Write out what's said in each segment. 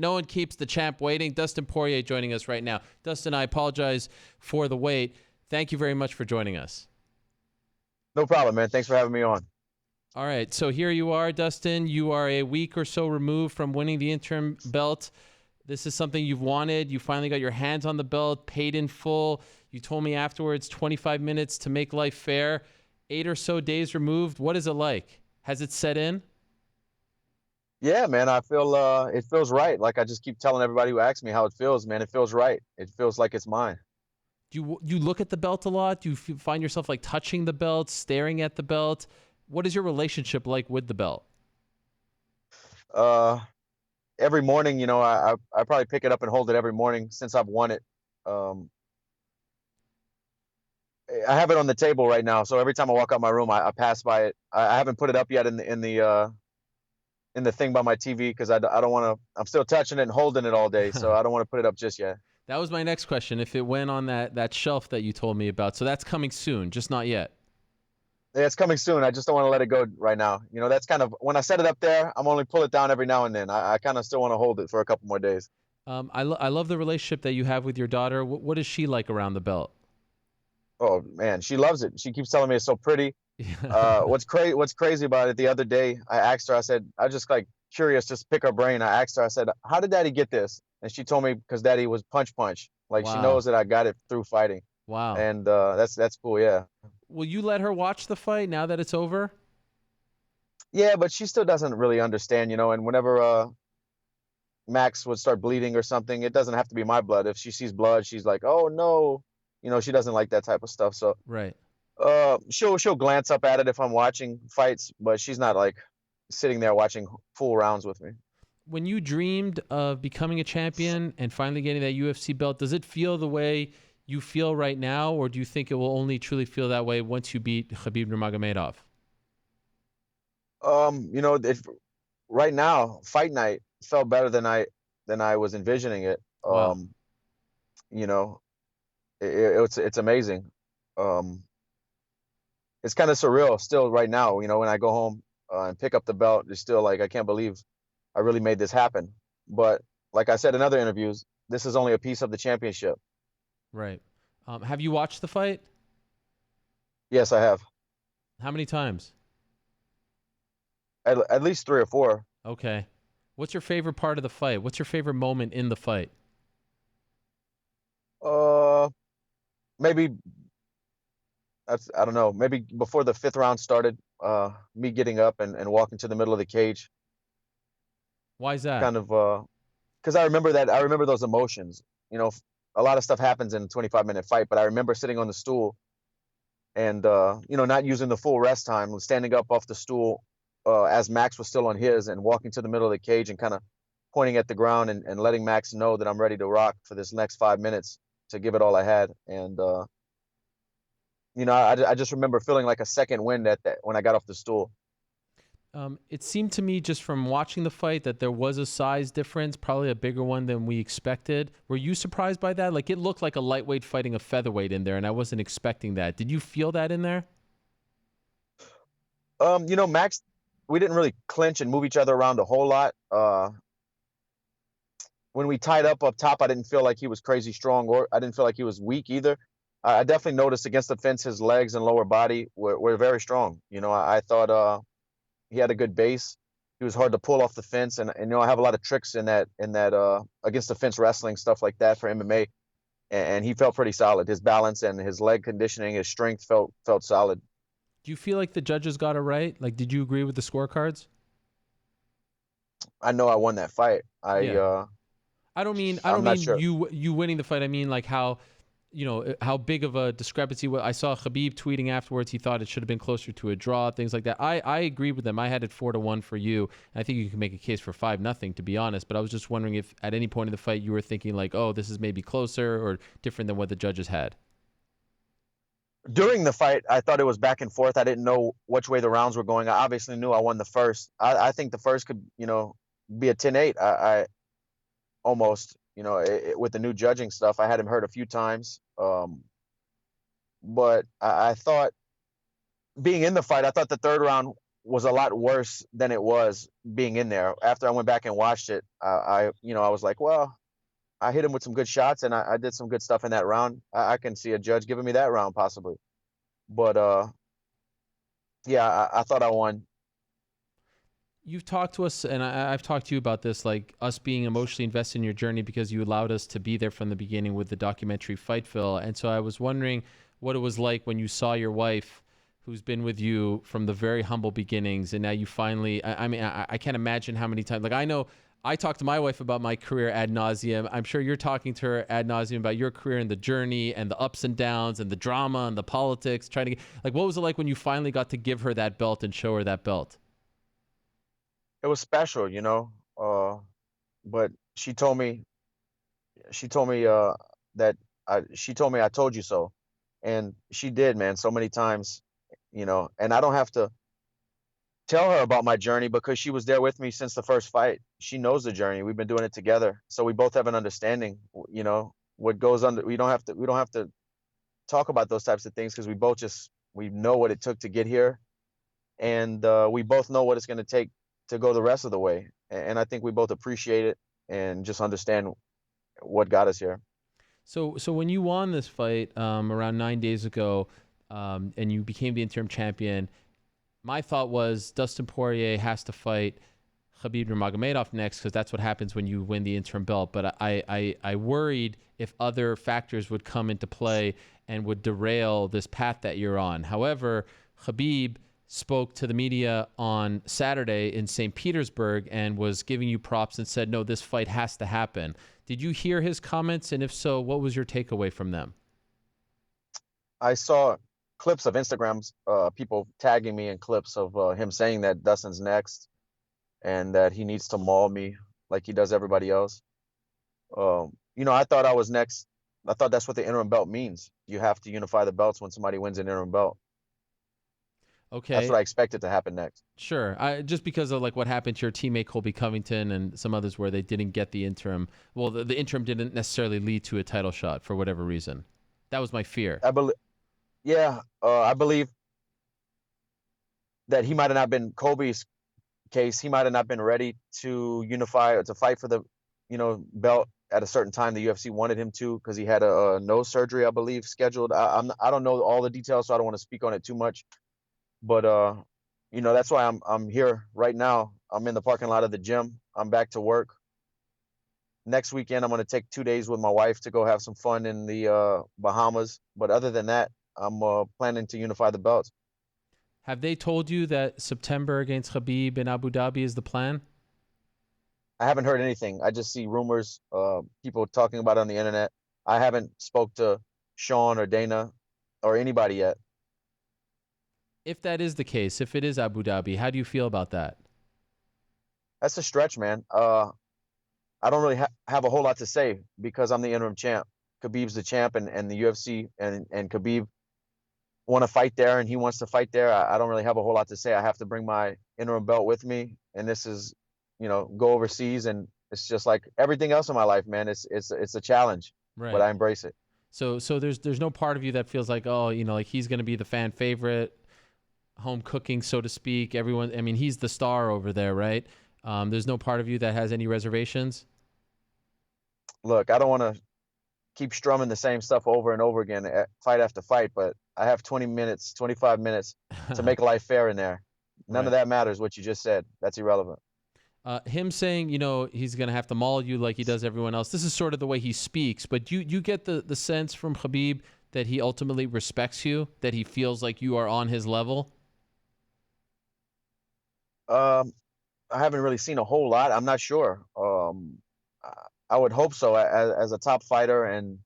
No one keeps the champ waiting. Dustin Poirier joining us right now. Dustin, I apologize for the wait. Thank you very much for joining us. No problem, man. Thanks for having me on. All right, so here you are, Dustin. You are a week or so removed from winning the interim belt. This is something you've wanted. You finally got your hands on the belt, paid in full. You told me afterwards 25 minutes to make life fair. 8 or so days removed. What is it like? Has it set in? Yeah, man. I feel it feels right. Like I just keep telling everybody who asks me how it feels, man. It feels right. It feels like it's mine. Do you look at the belt a lot? Do you find yourself like touching the belt, staring at the belt? What is your relationship like with the belt? Uh, every morning, I probably pick it up and hold it every morning since I've won it. Um, I have it on the table right now, so every time I walk out my room, I pass by it. I haven't put it up yet in the thing by my TV because I don't want to. I'm still touching it and holding it all day, so I don't want to put it up just yet. That was my next question. If it went on that shelf that you told me about, so that's coming soon, just not yet. Yeah, it's coming soon. I just don't want to let it go right now. That's kind of when I set it up there. I'm only pull it down every now and then. I kind of still want to hold it for a couple more days. I love the relationship that you have with your daughter. What is she like around the belt? Oh man, she loves it. She keeps telling me it's so pretty. What's crazy about it? The other day, I asked her. I said, I just like curious, just pick her brain. I asked her. I said, how did Daddy get this? And she told me because Daddy was punch. Like she Wow. knows that I got it through fighting. Wow. And that's cool. Yeah. Will you let her watch the fight now that it's over? Yeah, but she still doesn't really understand. And whenever Max would start bleeding or something, it doesn't have to be my blood. If she sees blood, she's like, oh no. She doesn't like that type of stuff. So Right. she'll glance up at it if I'm watching fights, but she's not like sitting there watching full rounds with me. When you dreamed of becoming a champion and finally getting that UFC belt, does it feel the way you feel right now, or do you think it will only truly feel that way once you beat Khabib Nurmagomedov? Right now, fight night felt better than I was envisioning it. Wow. You know, it's amazing. Um, it's kind of surreal still right now. When I go home and pick up the belt, it's still like I can't believe I really made this happen. But like I said in other interviews, this is only a piece of the championship. Right. Have you watched the fight? Yes, I have How many times? at least three or four. Okay. What's your favorite part of the fight? What's your favorite moment in the fight? Uh, maybe I don't know. Maybe before the fifth round started, me getting up and walking to the middle of the cage, Why is that? kind of because I remember those emotions. A lot of stuff happens in a 25-minute fight, but I remember sitting on the stool and not using the full rest time, standing up off the stool as Max was still on his and walking to the middle of the cage and kind of pointing at the ground and letting Max know that I'm ready to rock for this next 5 minutes to give it all I had. And I just remember feeling like a second wind at that when I got off the stool. It seemed to me just from watching the fight that there was a size difference, probably a bigger one than we expected. Were you surprised by that? Like it looked like a lightweight fighting a featherweight in there, and I wasn't expecting that. Did you feel that in there? Max, we didn't really clinch and move each other around a whole lot. When we tied up top, I didn't feel like he was crazy strong, or I didn't feel like he was weak either. I definitely noticed against the fence his legs and lower body were very strong. I thought he had a good base. He was hard to pull off the fence, and I have a lot of tricks in that against the fence wrestling stuff like that for MMA, and he felt pretty solid. His balance and his leg conditioning, his strength felt solid. Do you feel like the judges got it right? Like, did you agree with the scorecards? I know I won that fight. Yeah. I I'm don't not mean sure. you winning the fight. I mean like how big of a discrepancy. I saw Khabib tweeting afterwards. He thought it should have been closer to a draw, things like that. I agree with them. I had it 4-1 for you. I think you can make a case for 5-0, to be honest. But I was just wondering if at any point in the fight you were thinking like, oh, this is maybe closer or different than what the judges had. During the fight, I thought it was back and forth. I didn't know which way the rounds were going. I obviously knew I won the first. I think the first could, be a 10-8. I almost, with the new judging stuff, I had him hurt a few times. But I thought being in the fight, I thought the third round was a lot worse than it was being in there. After I went back and watched it, I was like, well, I hit him with some good shots, and I did some good stuff in that round. I can see a judge giving me that round possibly, but yeah, I thought I won. You've talked to us, and I've talked to you about this, like us being emotionally invested in your journey because you allowed us to be there from the beginning with the documentary Fightville. And so I was wondering what it was like when you saw your wife, who's been with you from the very humble beginnings, and now you finally, I mean, I can't imagine how many times, like I know I talked to my wife about my career ad nauseum. I'm sure you're talking to her ad nauseum about your career and the journey and the ups and downs and the drama and the politics, trying to get, like, what was it like when you finally got to give her that belt and show her that belt? It was special, but she told me that she told me I told you so, and she did, man, so many times, and I don't have to tell her about my journey because she was there with me since the first fight. She knows the journey. We've been doing it together, so we both have an understanding. What goes under. We don't have to talk about those types of things because we know what it took to get here, and we both know what it's going to take to go the rest of the way. And I think we both appreciate it and just understand what got us here. So when you won this fight around 9 days ago, and you became the interim champion, my thought was Dustin Poirier has to fight Khabib Nurmagomedov next because that's what happens when you win the interim belt. But I worried if other factors would come into play and would derail this path that you're on. However, Khabib spoke to the media on Saturday in St. Petersburg and was giving you props and said, no, this fight has to happen. Did you hear his comments? And if so, what was your takeaway from them? I saw clips of Instagrams, people tagging me in clips of him saying that Dustin's next and that he needs to maul me like he does everybody else. I thought I was next. I thought that's what the interim belt means. You have to unify the belts when somebody wins an interim belt. That's Okay, what I expected to happen next. sure. Just because of like what happened to your teammate Colby Covington and some others where they didn't get the interim. Well, the interim didn't necessarily lead to a title shot for whatever reason. That was my fear. I believe, yeah, I believe that he might have not been Kobe's case. He might have not been ready to unify or to fight for the, belt at a certain time. The UFC wanted him to because he had a nose surgery, I believe, scheduled. I don't know all the details, so I don't want to speak on it too much. But that's why I'm here right now. I'm in the parking lot of the gym. I'm back to work. Next weekend, I'm going to take 2 days with my wife to go have some fun in the Bahamas. But other than that, I'm planning to unify the belts. Have they told you that September against Khabib in Abu Dhabi is the plan? I haven't heard anything. I just see rumors, people talking about it on the internet. I haven't spoke to Sean or Dana or anybody yet. If that is the case, if it is Abu Dhabi, how do you feel about that? That's a stretch, man. I don't really have a whole lot to say because I'm the interim champ. Khabib's the champ, and the UFC and Khabib want to fight there, and he wants to fight there. I don't really have a whole lot to say. I have to bring my interim belt with me, and this is, go overseas, and it's just like everything else in my life, man. It's a challenge, but Right. I embrace it. So there's no part of you that feels like, oh, like he's going to be the fan favorite, home cooking, so to speak. Everyone, I mean, he's the star over there, right? There's no part of you that has any reservations. Look, I don't want to keep strumming the same stuff over and over again, fight after fight, but I have 20 minutes, 25 minutes to make life fair in there. None of Right. that matters. What you just said, that's irrelevant. Him saying, he's going to have to maul you like he does everyone else. This is sort of the way he speaks, but you get the sense from Khabib that he ultimately respects you, that he feels like you are on his level. Um, I haven't really seen a whole lot. I'm not sure. I would hope so. As a top fighter and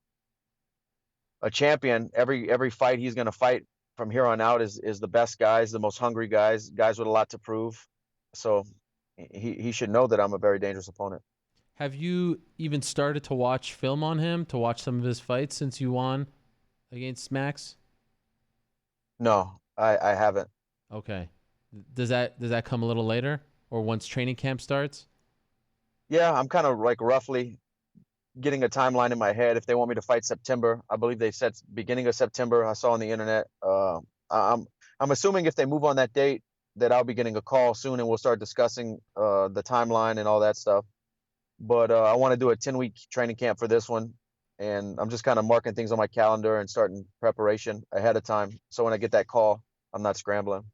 a champion, every fight he's going to fight from here on out is the best guys, the most hungry guys with a lot to prove. So he should know that I'm a very dangerous opponent. Have you even started to watch film on him, to watch some of his fights since you won against Max? No, I haven't. Okay. Does that come a little later or once training camp starts? Yeah, I'm kind of like roughly getting a timeline in my head. If they want me to fight September, I believe they said beginning of September. I saw on the internet. I'm assuming if they move on that date, that I'll be getting a call soon, and we'll start discussing the timeline and all that stuff. But I want to do a 10-week training camp for this one, and I'm just kind of marking things on my calendar and starting preparation ahead of time. So when I get that call, I'm not scrambling.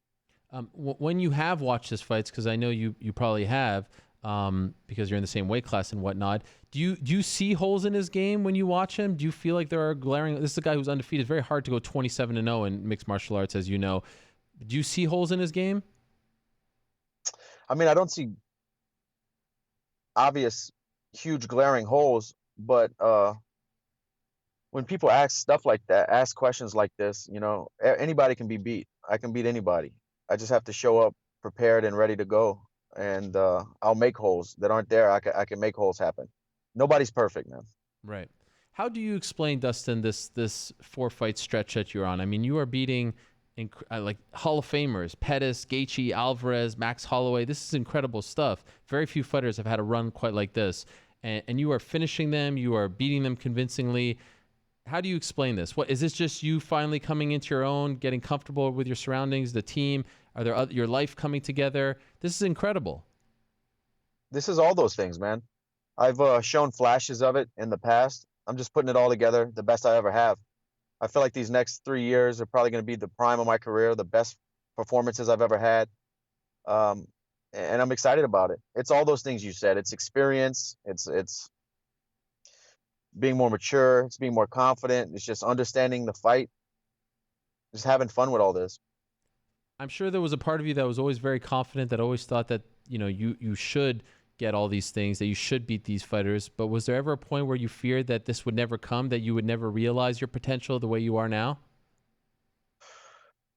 When you have watched his fights, because I know you probably have, because you're in the same weight class and whatnot. Do you see holes in his game when you watch him? Do you feel like there are glaring? This is a guy who's undefeated. It's very hard to go 27-0 in mixed martial arts, as you know. Do you see holes in his game? I mean, I don't see obvious, huge, glaring holes, but when people ask stuff like that, ask questions like this, anybody can be beat. I can beat anybody. I just have to show up prepared and ready to go, and I'll make holes that aren't there. I can make holes happen. Nobody's perfect, man. Right. How do you explain, Dustin, this 4-fight stretch that you're on? I mean, you are beating like Hall of Famers, Pettis, Gaethje, Alvarez, Max Holloway. This is incredible stuff. Very few fighters have had a run quite like this, and you are finishing them. You are beating them convincingly. How do you explain this? What is this? Just you finally coming into your own, getting comfortable with your surroundings, the team? Are there your life coming together? This is incredible. This is all those things, man. I've shown flashes of it in the past. I'm just putting it all together, the best I ever have. I feel like these next 3 years are probably going to be the prime of my career, the best performances I've ever had. And I'm excited about it. It's all those things you said. It's experience. It's being more mature. It's being more confident. It's just understanding the fight. Just having fun with all this. I'm sure there was a part of you that was always very confident, that always thought that, you should get all these things, that you should beat these fighters. But was there ever a point where you feared that this would never come, that you would never realize your potential the way you are now?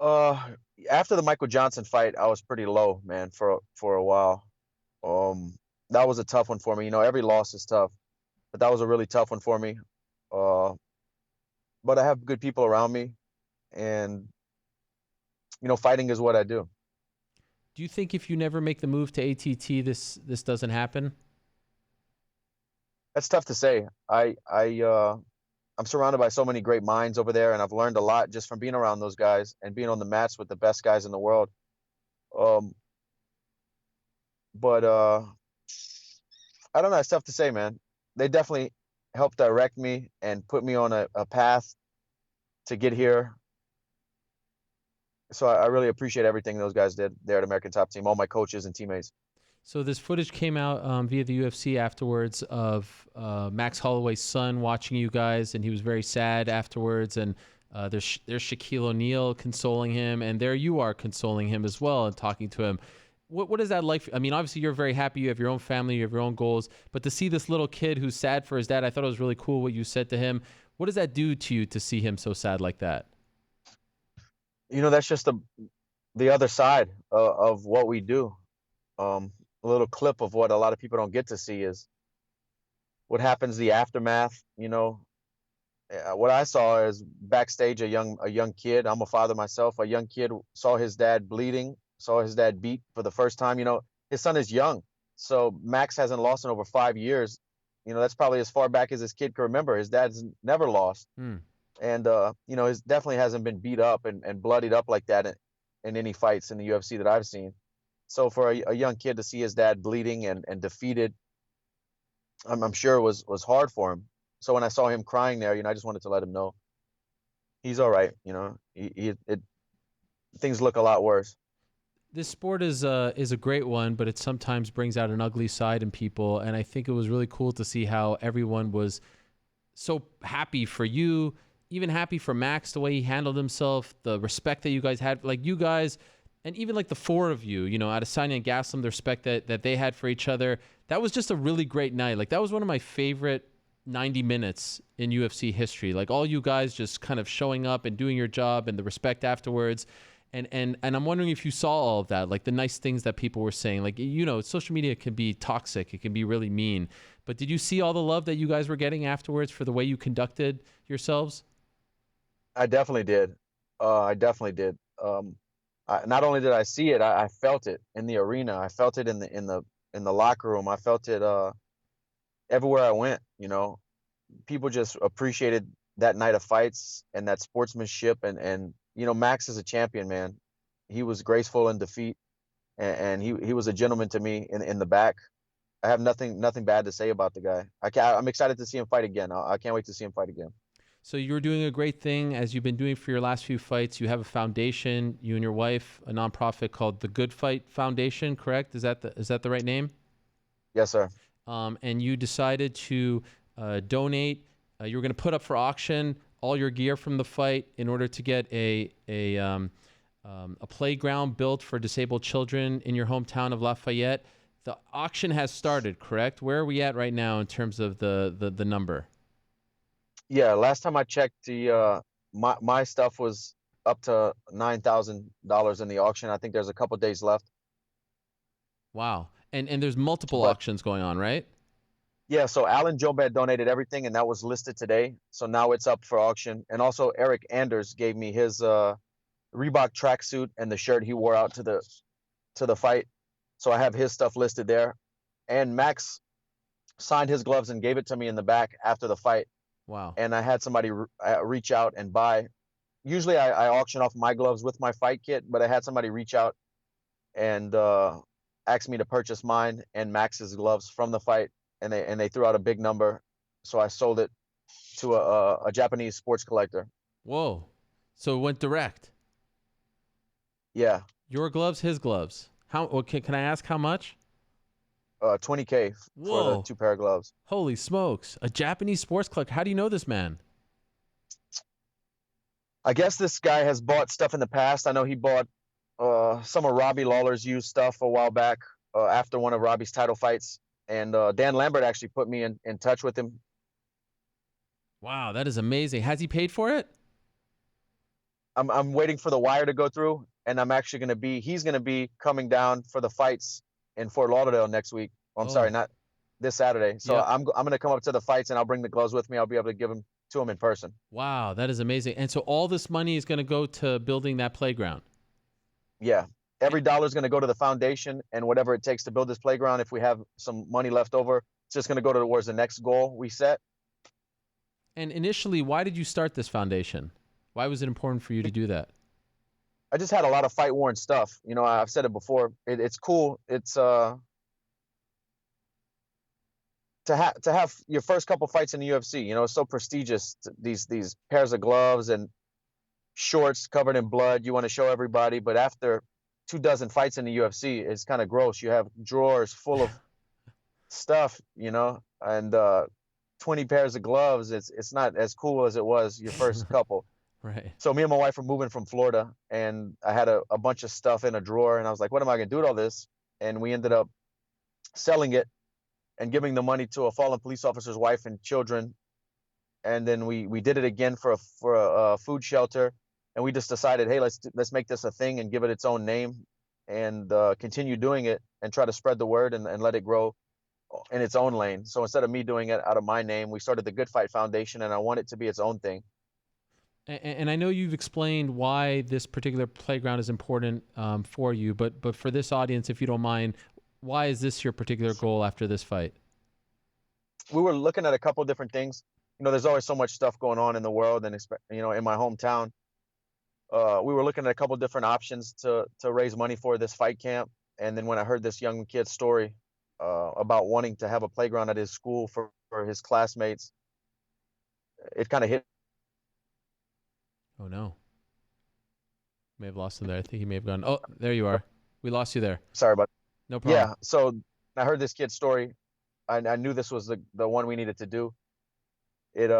After the Michael Johnson fight, I was pretty low, man, for a while. That was a tough one for me. Every loss is tough, but that was a really tough one for me. But I have good people around me, and fighting is what I do. Do you think if you never make the move to ATT, this doesn't happen? That's tough to say. I'm surrounded by so many great minds over there, and I've learned a lot just from being around those guys and being on the mats with the best guys in the world. But I don't know. It's tough to say, man. They definitely helped direct me and put me on a path to get here. So I really appreciate everything those guys did there at American Top Team, all my coaches and teammates. So this footage came out via the UFC afterwards of Max Holloway's son watching you guys, and he was very sad afterwards. And there's Shaquille O'Neal consoling him, and there you are consoling him as well and talking to him. What is that like? I mean, obviously you're very happy. You have your own family, you have your own goals. But to see this little kid who's sad for his dad, I thought it was really cool what you said to him. What does that do to you to see him so sad like that? That's just the other side of what we do. A little clip of what a lot of people don't get to see is what happens, the aftermath. What I saw is backstage, a young kid. I'm a father myself. A young kid saw his dad bleeding, saw his dad beat for the first time. His son is young, so Max hasn't lost in over 5 years. That's probably as far back as his kid can remember. His dad's never lost. And his definitely hasn't been beat up and bloodied up like that in any fights in the UFC that I've seen. So for a young kid to see his dad bleeding and defeated, I'm sure was hard for him. So when I saw him crying there, I just wanted to let him know he's all right. Things look a lot worse. This sport is a great one, but it sometimes brings out an ugly side in people. And I think it was really cool to see how everyone was so happy for you, even happy for Max, the way he handled himself, the respect that you guys had, like you guys, and even like the four of you, Adesanya and Gastelum, the respect that they had for each other. That was just a really great night. Like that was one of my favorite 90 minutes in UFC history. Like all you guys just kind of showing up and doing your job and the respect afterwards. And I'm wondering if you saw all of that, like the nice things that people were saying. Like, social media can be toxic. It can be really mean. But did you see all the love that you guys were getting afterwards for the way you conducted yourselves? I definitely did. Not only did I see it, I felt it in the arena. I felt it in the locker room. I felt it everywhere I went. People just appreciated that night of fights and that sportsmanship. And Max is a champion, man. He was graceful in defeat. and he was a gentleman to me in the back. I have nothing bad to say about the guy. I'm excited to see him fight again. I can't wait to see him fight again. So you're doing a great thing as you've been doing for your last few fights. You have a foundation, you and your wife, a nonprofit called the Good Fight Foundation, correct? Is that the right name? Yes, sir. And you decided to donate. You were going to put up for auction all your gear from the fight in order to get a playground built for disabled children in your hometown of Lafayette. The auction has started, correct? Where are we at right now in terms of the number? Yeah, last time I checked, the my stuff was up to $9,000 in the auction. I think there's a couple days left. Wow. And there's multiple But auctions going on, right? yeah, so Alan Jobed donated everything, and that was listed today. So now it's up for auction. And also Eric Anders gave me his Reebok tracksuit and the shirt he wore out to the fight. So I have his stuff listed there. And Max signed his gloves and gave it to me in the back after the fight. Wow. And I had somebody reach out and buy. Usually I auction off my gloves with my fight kit, but I had somebody reach out and asked me to purchase mine and Max's gloves from the fight, and they threw out a big number, so I sold it to a Japanese sports collector. Whoa. So it went direct. Yeah, Your gloves, his gloves. How? Okay, can I ask how much? 20K for the Whoa. 2 pair of gloves. Holy smokes. A Japanese sports collector. How do you know this man? I guess this guy has bought stuff in the past. I know he bought some of Robbie Lawler's used stuff a while back after one of Robbie's title fights. And Dan Lambert actually put me in touch with him. Wow, that is amazing. Has he paid for it? I'm waiting for the wire to go through, and he's gonna be coming down for the fights in Fort Lauderdale next week. Oh, I'm sorry, Oh, not this Saturday. So yep. I'm gonna come up to the fights, and I'll bring the gloves with me. I'll be able to give them to him in person. Wow, that is amazing. And so all this money is going to go to building that playground. Yeah. Every dollar is going to go to the foundation, and whatever it takes to build this playground, if we have some money left over, it's just going to go towards the next goal we set. And initially, why did you start this foundation? Why was it important for you to do that? I just had a lot of fight worn stuff. You know, I've said it before. It's cool. It's to have your first couple fights in the UFC. You know, it's so prestigious. These pairs of gloves and shorts covered in blood. You want to show everybody, but after 24 fights in the UFC, it's kind of gross. You have drawers full of stuff, you know, and 20 pairs of gloves. It's not as cool as it was your first couple. Right. So me and my wife were moving from Florida, and I had a bunch of stuff in a drawer, and I was like, what am I going to do with all this? And we ended up selling it and giving the money to a fallen police officer's wife and children. And then we did it again for a food shelter, and we just decided, hey, let's make this a thing and give it its own name, and continue doing it and try to spread the word and let it grow in its own lane. So instead of me doing it out of my name, we started the Good Fight Foundation, and I want it to be its own thing. And I know you've explained why this particular playground is important for you, but for this audience, if you don't mind, why is this your particular goal after this fight? We were looking at a couple of different things. You know, there's always so much stuff going on in the world, and you know, in my hometown. We were looking at a couple of different options to raise money for this fight camp. And then when I heard this young kid's story about wanting to have a playground at his school for his classmates, it kind of hit. Oh, no. May have lost him there. I think he may have gone. Oh, there you are. We lost you there. Sorry about. No problem. Yeah. So I heard this kid's story. I knew this was the one we needed to do. It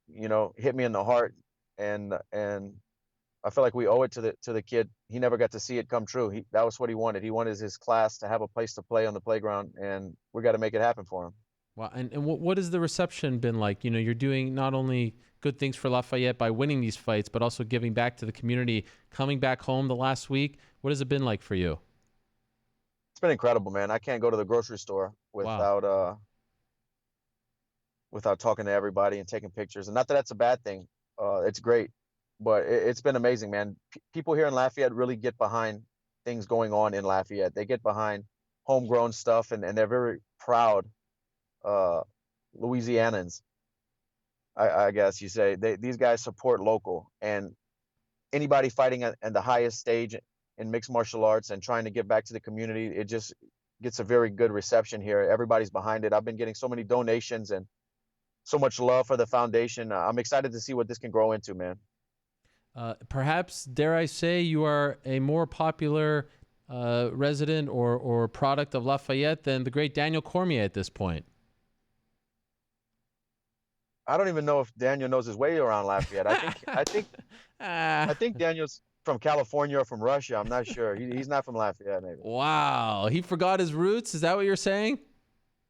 you know, hit me in the heart, and I feel like we owe it to the kid. He never got to see it come true. That was what he wanted. He wanted his class to have a place to play on the playground, and we got to make it happen for him. Wow. And what has the reception been like? You know, you're doing not only good things for Lafayette by winning these fights, but also giving back to the community. Coming back home the last week, what has it been like for you? It's been incredible, man. I can't go to the grocery store without Wow. without talking to everybody and taking pictures. And not that that's a bad thing. It's great, but it's been amazing, man. People here in Lafayette really get behind things going on in Lafayette. They get behind homegrown stuff, and they're very proud Louisianans. I guess you say these guys support local, and anybody fighting at the highest stage in mixed martial arts and trying to give back to the community. It just gets a very good reception here. Everybody's behind it. I've been getting so many donations and so much love for the foundation. I'm excited to see what this can grow into, man. Perhaps, dare I say, you are a more popular resident or product of Lafayette than the great Daniel Cormier at this point. I don't even know if Daniel knows his way around Lafayette. I think Daniel's from California or from Russia. I'm not sure. He's not from Lafayette, maybe. Wow, he forgot his roots. Is that what you're saying?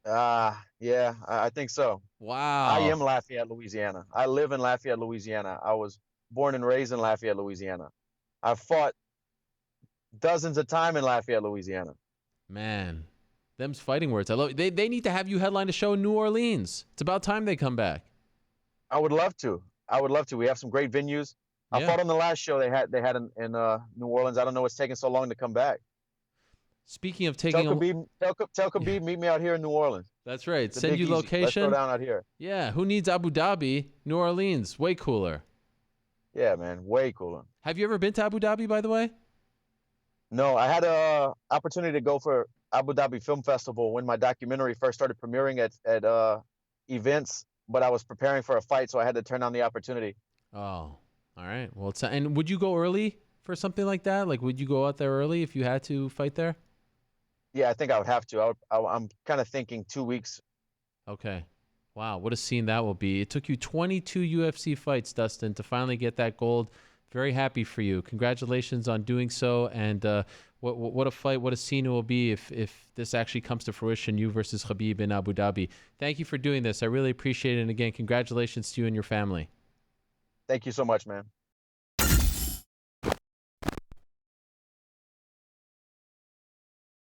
Yeah, I think so. Wow. I am Lafayette, Louisiana. I live in Lafayette, Louisiana. I was born and raised in Lafayette, Louisiana. I've fought dozens of times in Lafayette, Louisiana. Man, them's fighting words. I love it. They need to have you headline a show in New Orleans. It's about time they come back. I would love to. We have some great venues. I fought on the last show they had in New Orleans. I don't know what's taking so long to come back. Speaking of taking tell Khabib, meet me out here in New Orleans. That's right. It's Send you location. Let's go down out here. Yeah. Who needs Abu Dhabi? New Orleans, way cooler. Yeah, man, way cooler. Have you ever been to Abu Dhabi, by the way? No, I had a opportunity to go for Abu Dhabi Film Festival when my documentary first started premiering at events, but I was preparing for a fight, so I had to turn down the opportunity. Oh, all right. Well, and would you go early for something like that? Like, would you go out there early if you had to fight there? Yeah, I think I would have to. I'm kind of thinking 2 weeks. Okay. Wow, what a scene that will be. It took you 22 UFC fights, Dustin, to finally get that gold. Very happy for you. Congratulations on doing so. And what a fight, what a scene it will be if this actually comes to fruition, you versus Khabib in Abu Dhabi. Thank you for doing this. I really appreciate it. And again, congratulations to you and your family. Thank you so much, man.